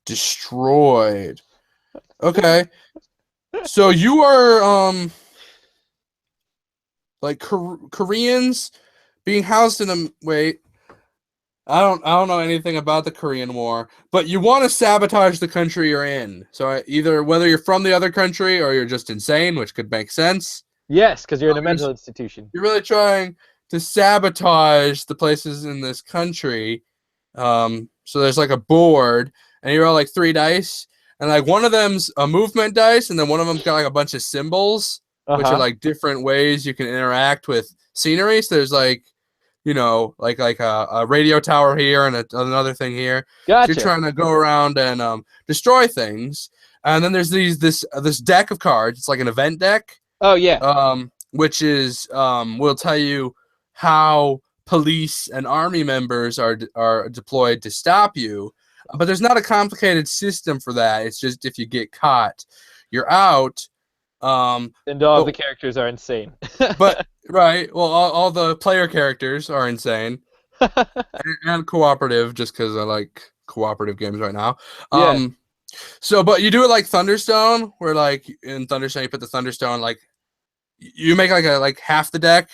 destroyed. Okay. So you are like Koreans being housed in a wait. I don't know anything about the Korean War, but you want to sabotage the country you're in. So either whether you're from the other country or you're just insane, which could make sense. Yes, because you're in a You're, mental institution. you're really trying to sabotage the places in this country. So there's like a board, and you roll like 3 dice, and like one of them's a movement dice, and then one of them's got like a bunch of symbols, which are Uh-huh. like different ways you can interact with scenery. So there's like like a radio tower here and another thing here. So you're Gotcha. trying to go around and destroy things. And then there's this deck of cards. It's like an event deck, Oh, yeah. which is will tell you how police and army members are deployed to stop you. But there's not a complicated system for that. It's just if you get caught, you're out. And all of the But characters are insane. but right, well, all the player characters are insane and cooperative, just because I like cooperative games right now. Yeah. So but you do it like Thunderstone, where like in Thunderstone you put the Thunderstone like you make like half the deck,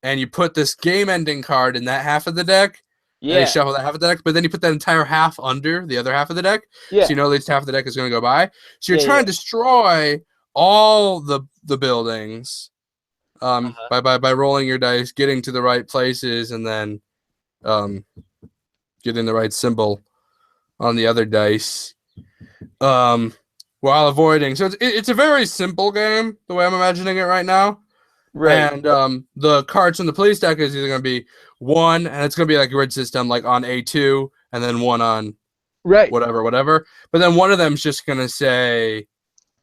and you put this game-ending card in that half of the deck, and you Yeah. shuffle that half of the deck, but then you put that entire half under the other half of the deck, so Yeah. you know at least half of the deck is going to go by. So you're Yeah. trying Yeah. to destroy all the buildings Uh-huh. by rolling your dice, getting to the right places, and then um, getting the right symbol on the other dice um, while avoiding. So it's a very simple game, the way I'm imagining it right now. Right. And the cards from the police deck is either going to be one, and it's going to be like a grid system, like on A2, and then one on Right. whatever. But then one of them's just going to say,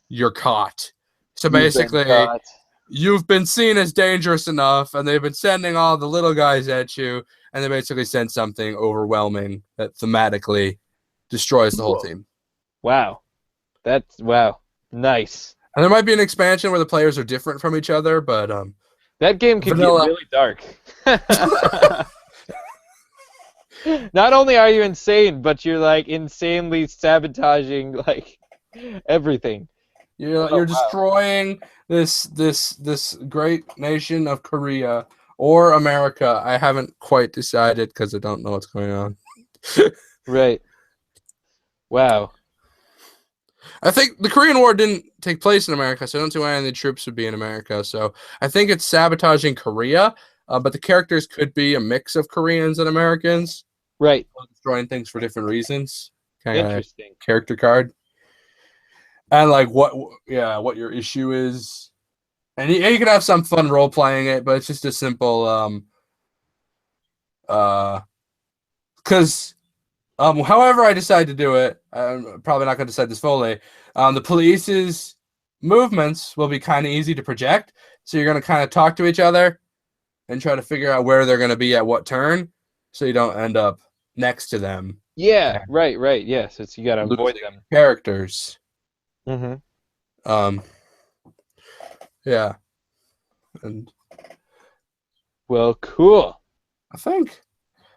you're caught. So You've been basically, caught. you've been seen as dangerous enough, and they've been sending all the little guys at you, and they basically send something overwhelming that thematically destroys the whole Cool. team. Wow. Wow. Nice. And there might be an expansion where the players are different from each other, but That game could get vanilla. really dark. Not only are you insane, but you're like insanely sabotaging like everything. You're Oh, you're wow. destroying this great nation of Korea or America. I haven't quite decided because I don't know what's going on. Right. Wow. I think the Korean War didn't take place in America, so I don't see why any of the troops would be in America. So I think it's sabotaging Korea, but the characters could be a mix of Koreans and Americans, Right. destroying things for different reasons. Kind of Interesting. character card, and like what your issue is, and you can have some fun role playing it, but it's just a simple because however I decide to do it, I'm probably not going to decide this fully. The police's movements will be kind of easy to project, so you're going to kind of talk to each other and try to figure out where they're going to be at what turn, so you don't end up next to them Yeah. and Right. Right. Yes. You gotta avoid losing them. characters. Mm-hmm. Um, yeah, and Well, cool. I think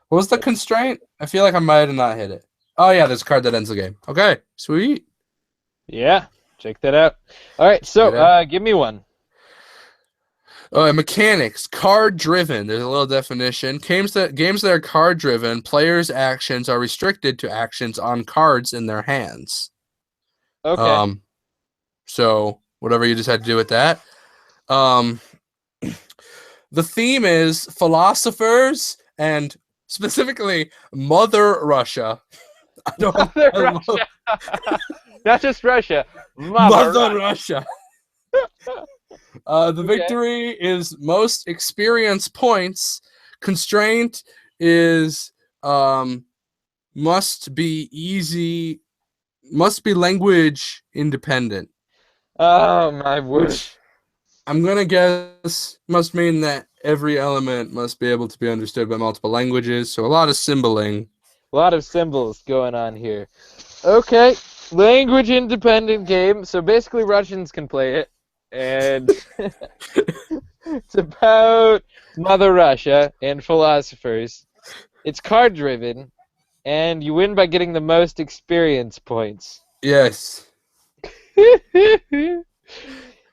what was the constraint? I feel like I might have not hit it. Oh yeah, there's a card that ends the game. Okay, sweet. Yeah. Check that out. All right. So, Yeah. give me one. Mechanics, card driven. There's a little definition. Games that are card driven, players' actions are restricted to actions on cards in their hands. Okay. So whatever you decide to do with that. The theme is philosophers and specifically Mother Russia. Mother I love Russia. Not just Russia. Mother Mother Russia. Russia. The Okay. victory is most experience points. Constraint is must be language independent, Oh my word. which I'm gonna guess must mean that every element must be able to be understood by multiple languages. So a lot of symboling. A lot of symbols going on here. Okay. Language independent game. So basically Russians can play it. and it's about Mother Russia and philosophers. It's card driven, and you win by getting the most experience points. Yes.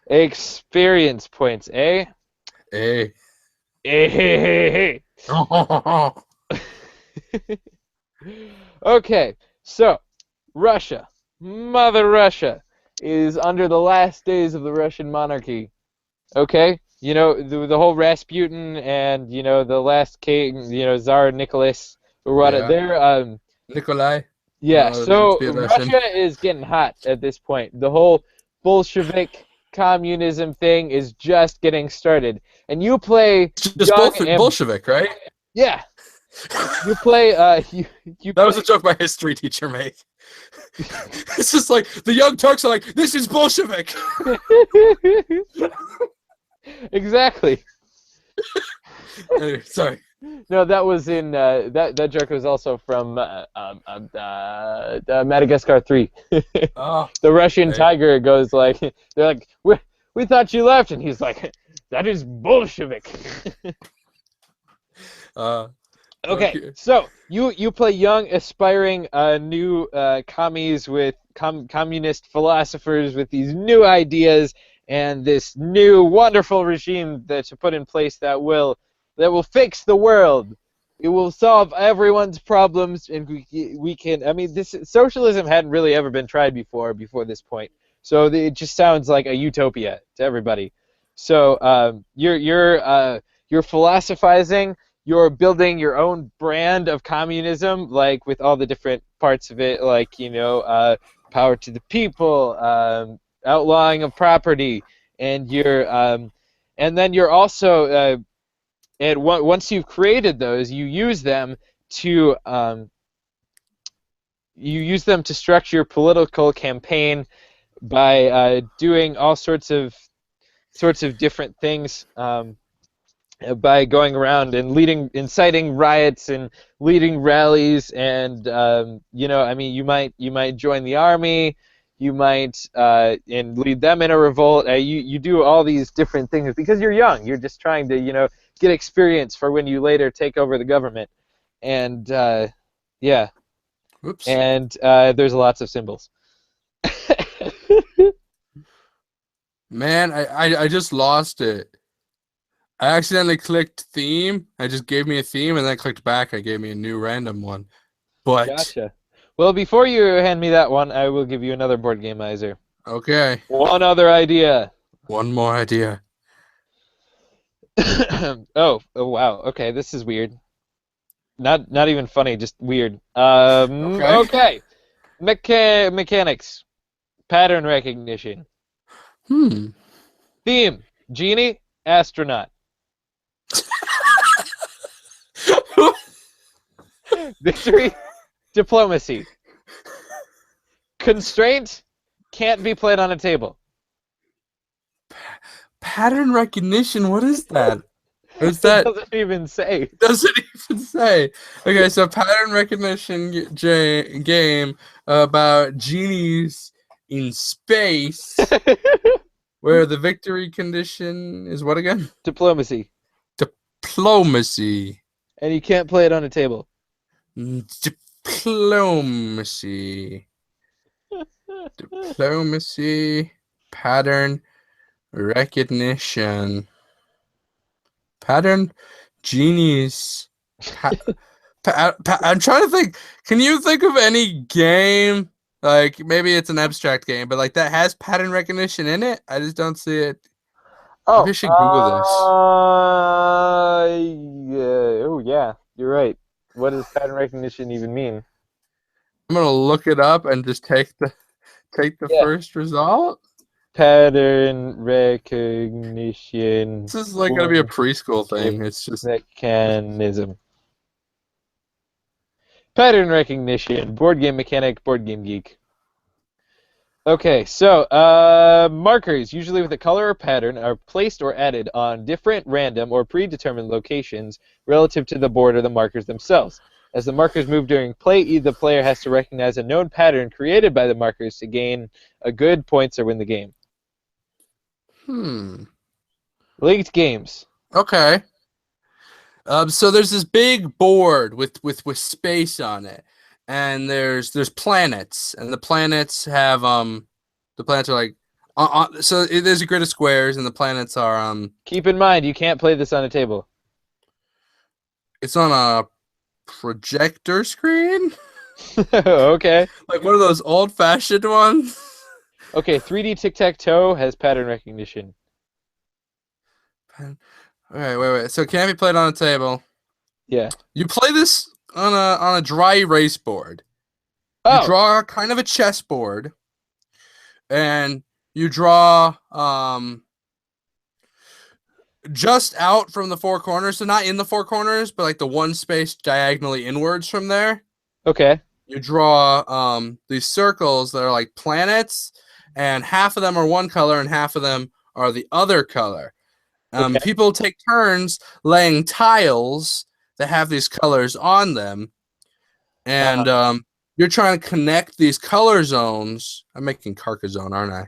Experience points, eh? Hey. Eh. Okay, so Russia, Mother Russia, is under the last days of the Russian monarchy. Okay, you know the whole Rasputin and the last king, Tsar Nicholas or what? Yeah. They're Nikolai. yeah. To So be Russian. Russia is getting hot at this point. The whole Bolshevik communism thing is just getting started, and you play It's just young and Bolshevik, right? yeah, you play you That was play a joke my history teacher made. It's just like the young Turks are like, this is Bolshevik. exactly. Anyway, sorry. No, that was in that joke was also from Madagascar 3. Oh, The Russian okay. tiger goes like, they're like, we thought you left, and he's like, that is Bolshevik. Uh, Okay, okay. so you play young, aspiring, new commies with communist philosophers with these new ideas and this new wonderful regime to put in place that will fix the world. It will solve everyone's problems, and we can. I mean, this socialism hadn't really ever been tried before this point, so it just sounds like a utopia to everybody. So you're philosophizing, you're building your own brand of communism, like with all the different parts of it, like power to the people, outlawing of property, and and then you're also, once you've created those, you use them to structure your political campaign by doing all sorts of different things. By going around and inciting riots and leading rallies, and I mean, you might join the army, you might and lead them in a revolt. You do all these different things because you're young. You're just trying to get experience for when you later take over the government, and yeah, Whoops. and there's lots of symbols. Man, I just lost it. I accidentally clicked theme. I just gave me a theme and then I clicked back. I gave me a new random one. But Gotcha. Well, before you hand me that one, I will give you another board game miser. okay. One other idea. One more idea. Oh wow. Okay, this is weird. Not even funny, just weird. Okay. Okay. Mechanics. Pattern recognition. Hmm. Theme. Genie. Astronaut. Victory. Diplomacy. Constraint. Can't be played on a table. Pattern recognition. What is that? Is It that doesn't even say. doesn't even say? Okay, so pattern recognition game about genies in space, where the victory condition is what again? Diplomacy. Diplomacy. And you can't play it on a table. Diplomacy. Diplomacy. Pattern recognition. Pattern genies. I'm trying to think. Can you think of any game? Like maybe it's an abstract game, but like that has pattern recognition in it. I just don't see it. Maybe I Oh, should Google this. yeah. Oh, yeah, you're right. What does pattern recognition even mean? I'm gonna look it up and just take the Yeah. first result. Pattern recognition This is like gonna be a board preschool thing. game It's just mechanism. Pattern recognition, board game mechanic, board game geek. Okay, so markers, usually with a color or pattern, are placed or added on different random or predetermined locations relative to the board or the markers themselves. As the markers move during play, the player has to recognize a known pattern created by the markers to gain a good points or win the game. Linked games. Okay. So there's this big board with space on it, and there's planets, and the planets have the planets are like there's a grid of squares, and the planets are Keep in mind, you can't play this on a table. it's on a projector screen, Okay. like one of those old-fashioned ones. Okay, 3D tic-tac-toe has pattern recognition. All right, wait. So it can't be played on a table. Yeah. You play this on a dry erase board. You Oh, draw kind of a chessboard, and you draw just out from the four corners, so not in the four corners, but like the one space diagonally inwards from there. okay. You draw these circles that are like planets, and half of them are one color and half of them are the other color. Okay. People take turns laying tiles that have these colors on them, and you're trying to connect these color zones. I'm making Carcassonne, aren't I?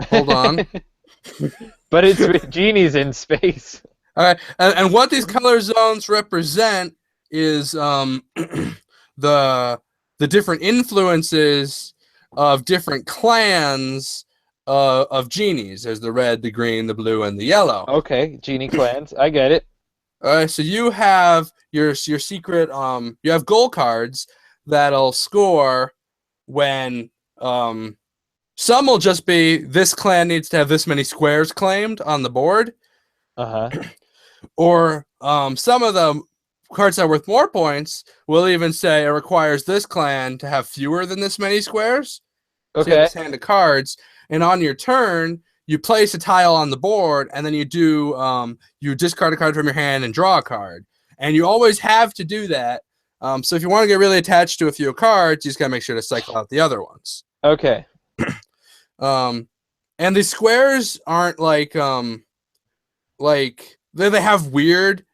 Hold on. But it's with genies in space. All right, and what these color zones represent is the different influences of different clans of genies. There's the red, the green, the blue, and the yellow. Okay, genie clans. I get it. All right, so you have your secret. You have goal cards that'll score when some will just be this clan needs to have this many squares claimed on the board, Uh-huh. or some of the cards that are worth more points will even say it requires this clan to have fewer than this many squares. So you have Okay. this hand of cards, and on your turn, you place a tile on the board, and then you discard a card from your hand and draw a card. And you always have to do that. So if you want to get really attached to a few cards, you just gotta make sure to cycle out the other ones. Okay. And the squares aren't like they have weird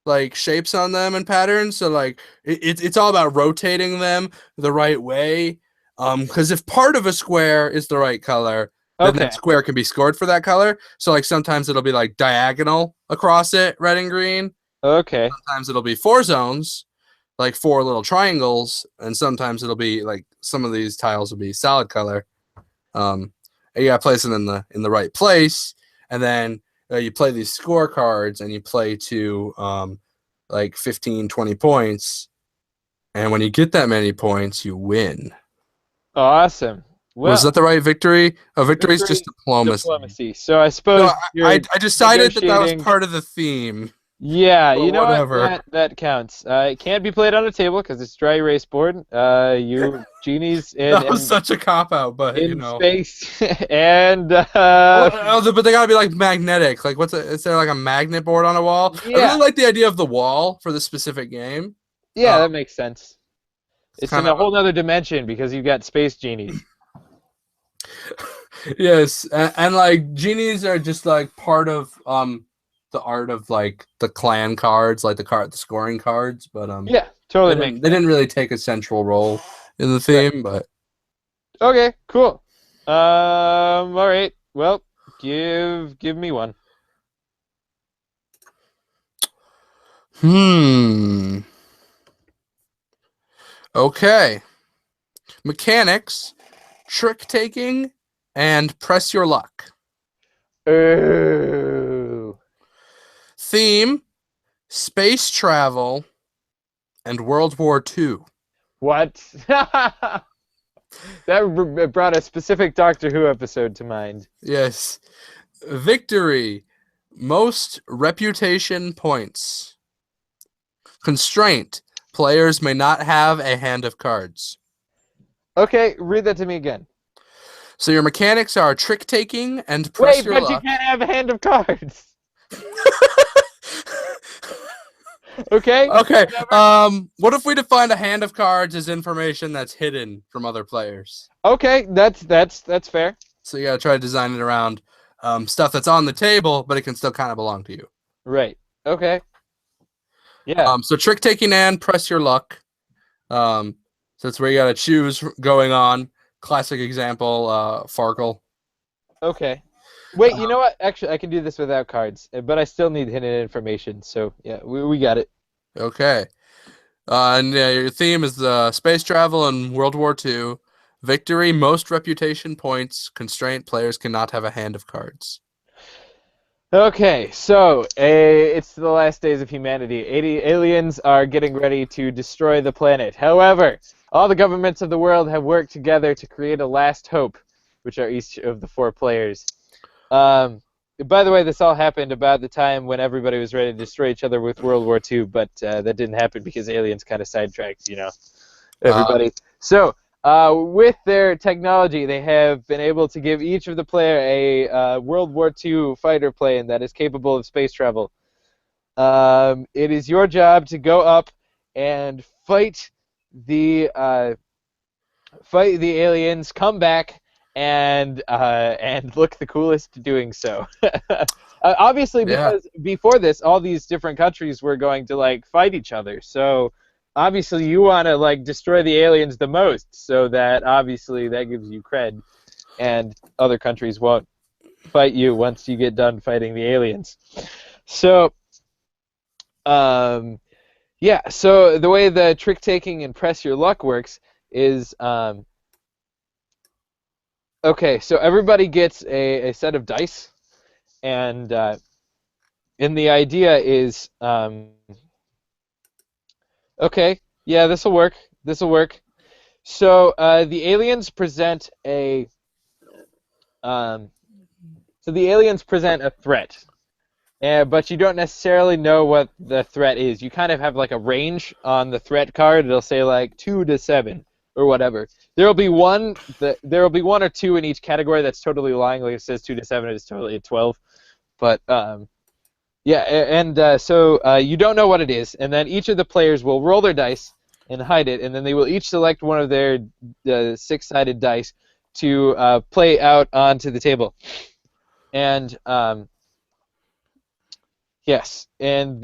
like shapes on them and patterns. So like it's all about rotating them the right way. Because if part of a square is the right color, then Okay. that square can be scored for that color. So like sometimes it'll be like diagonal across it, red and green. Okay. Sometimes it'll be four zones, like four little triangles, and sometimes it'll be like some of these tiles will be solid color. And you gotta place it in the right place, and then you play these scorecards, and you play to like 15, 20 points, and when you get that many points, you win. Awesome. Well, Was that the right victory? A victory is just victory, diplomacy. diplomacy. So I suppose So you're I decided that was negotiating. part of the theme. Yeah, But you know what? whatever. That counts. It can't be played on a table because it's dry erase board. You genies That was such a cop out, but in space and but they gotta be like magnetic. Like, is there like a magnet board on a wall? I yeah, really like the idea of the wall for this specific game. yeah, that makes sense. It's in kind a of whole other dimension because you've got space genies. yes, and like genies are just like part of the art of like the clan cards, like the scoring cards. But Yeah, totally makes they didn't really take a central role in the theme. But Okay, cool. All right. Well, give me one. Okay, mechanics, trick taking, and press your luck. Ooh. Theme, space travel, and World War II. What? That brought a specific Doctor Who episode to mind. Yes. Victory, most reputation points. Constraint, players may not have a hand of cards. Okay, read that to me again. So your mechanics are trick taking and press Wait, your but luck. you can't have a hand of cards. Okay. Okay. What if we define a hand of cards as information that's hidden from other players? Okay, that's fair. So you gotta try to design it around stuff that's on the table, but it can still kind of belong to you. Right. Okay. Yeah. So trick taking and press your luck. So that's where you gotta choose going on. Classic example, Farkle. Okay. Wait, you know what? Actually, I can do this without cards, but I still need hidden information. So yeah, we got it. Okay. And your theme is space travel in World War II. Victory, most reputation points. Constraint, players cannot have a hand of cards. Okay, so it's the last days of humanity. 80 aliens are getting ready to destroy the planet. However, all the governments of the world have worked together to create a last hope, which are each of the four players. Um, by the way, this all happened about the time when everybody was ready to destroy each other with World War II, but that didn't happen because aliens kind of sidetracked, everybody. So, with their technology, they have been able to give each of the player a World War II fighter plane that is capable of space travel. It is your job to go up and fight the aliens, come back, and look the coolest doing so. Obviously, Yeah. because before this, all these different countries were going to like fight each other. So obviously, you want to like destroy the aliens the most, so that obviously that gives you cred, and other countries won't fight you once you get done fighting the aliens. So, um, yeah. So the way the trick taking and press your luck works is okay, so everybody gets a set of dice, and the idea is, okay, yeah, this will work. This will work. So the aliens present um, the aliens present a threat, but you don't necessarily know what the threat is. You kind of have like a range on the threat card. It'll say like 2 to 7 or whatever. There will be one or two in each category that's totally lying. Like it says 2 to 7, it's totally a 12. But yeah, and so you don't know what it is, and then each of the players will roll their dice and hide it, and then they will each select one of their six-sided dice to play out onto the table. And yes, and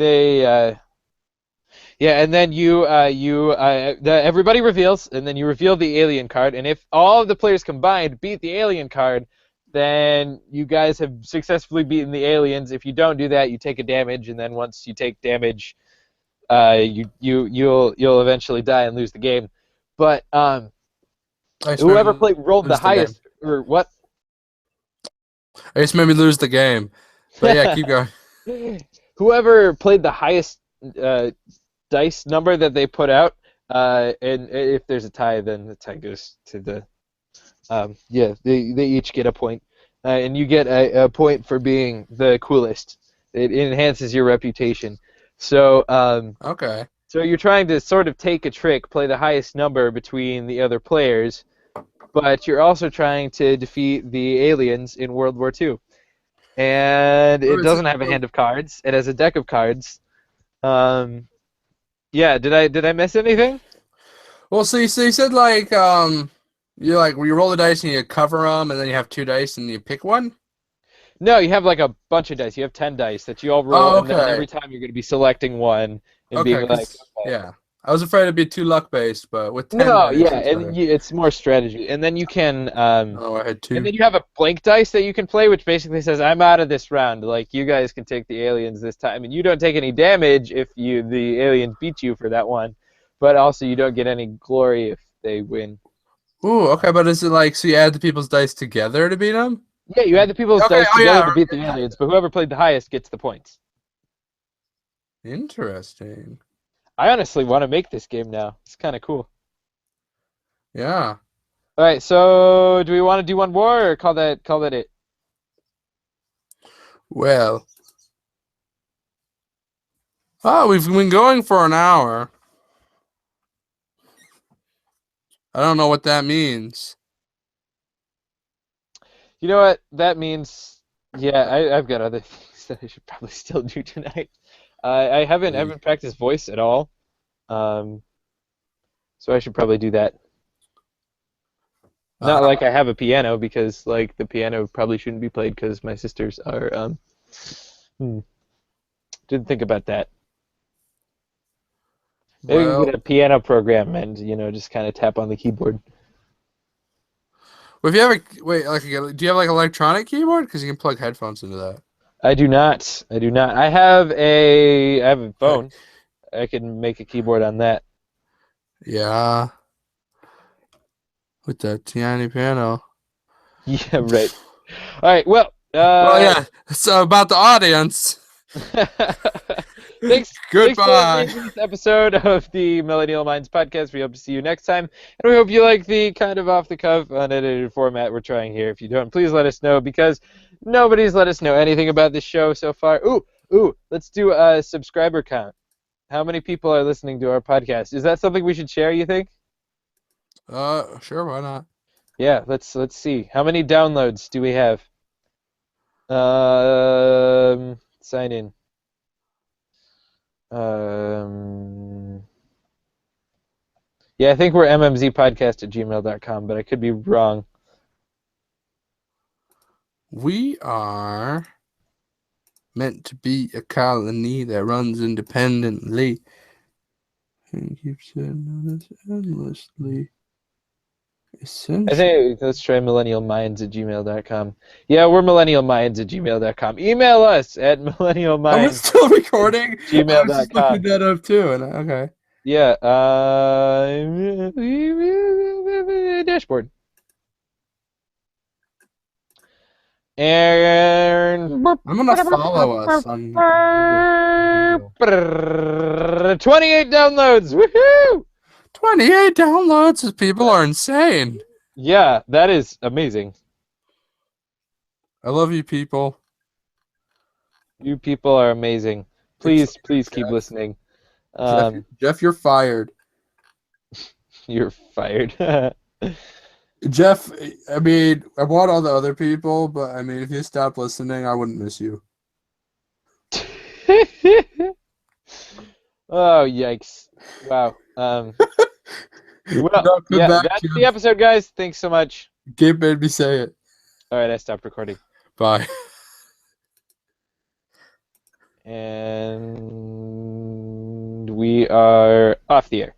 and then everybody reveals, and then you reveal the alien card, and if all of the players combined beat the alien card, then you guys have successfully beaten the aliens. If you don't do that, you take a damage, and then once you take damage, you'll eventually die and lose the game. But I just made whoever me rolled the lose the game. highest, or what? I just made me lose the game. But yeah, keep going. Whoever played the highest uh, dice number that they put out, and if there's a tie, then the tie goes to the. Yeah, they each get a point, and you get a point for being the coolest. It enhances your reputation. So, Okay. so you're trying to sort of take a trick, play the highest number between the other players, but you're also trying to defeat the aliens in World War II. And What it was it? doesn't have a hand of cards. It has a deck of cards. Um, yeah, did I miss anything? Well, so you said like you roll the dice and you cover them, and then you have two dice and you pick one. No, you have like a bunch of dice. You have 10 dice that you all roll, Oh, and then okay. every time you're going to be selecting one and being Okay, like, because okay. yeah, I was afraid it'd be too luck based, but with 10 No, dice, yeah, it's better. it's more strategy. And then you can, Oh, I had and two. then you have a blank dice that you can play, which basically says, I'm out of this round. Like, you guys can take the aliens this time. And you don't take any damage if the aliens beat you for that one, but also you don't get any glory if they win. Ooh, okay, but is it like so you add the people's dice together to beat them? Yeah, you add the people's Okay. dice Oh together yeah. to beat the aliens, but whoever played the highest gets the points. Interesting. I honestly want to make this game now. It's kind of cool. Yeah. All right, so do we want to do one more or call that it? Well. Oh, we've been going for an hour. I don't know what that means. You know what? That means, yeah, I've got other things that I should probably still do tonight. I haven't practiced voice at all, um, so I should probably do that. Not Uh, like I have a piano because like the piano probably shouldn't be played because my sisters are. Hmm, didn't think about that. Maybe we can get well, a piano program and just kind of tap on the keyboard. Well, if you have do you have like electronic keyboard? Because you can plug headphones into that. I do not. I do not. I have a Like, phone. I can make a keyboard on that. yeah, with that tiny piano. Yeah, right. All right. Well, Well, yeah. So about the audience. thanks for Goodbye. listening to this episode of the Millennial Minds podcast. We hope to see you next time, and we hope you like the kind of off the cuff, unedited format we're trying here. If you don't, please let us know because nobody's let us know anything about this show so far. Ooh, let's do a subscriber count. How many people are listening to our podcast? Is that something we should share, you think? Sure, why not? Yeah, let's see. How many downloads do we have? Sign in. Um, yeah, I think we're mmzpodcast@gmail.com, but I could be wrong. We are meant to be a colony that runs independently and keeps it notice endlessly. I Essential. think let's try millennialminds@gmail.com. Yeah, we're millennialminds@gmail.com. Email us at Oh, we're still recording. I was just looking millennialminds@gmail.com. that up too, and okay. Yeah, dashboard. And I'm gonna follow us on 28 downloads. Woohoo! 28 downloads. People are insane. Yeah, that is amazing. I love you, people. You people are amazing. Please, Except please keep Jeff. listening. Jeff, Jeff, you're fired. You're fired. Jeff, I mean, I want all the other people, but I mean, if you stop listening, I wouldn't miss you. Oh, yikes. Wow. Well, No, come yeah, back, that's Jeff. the episode, guys. Thanks so much. Gabe made me say it. All right, I stopped recording. Bye. And we are off the air.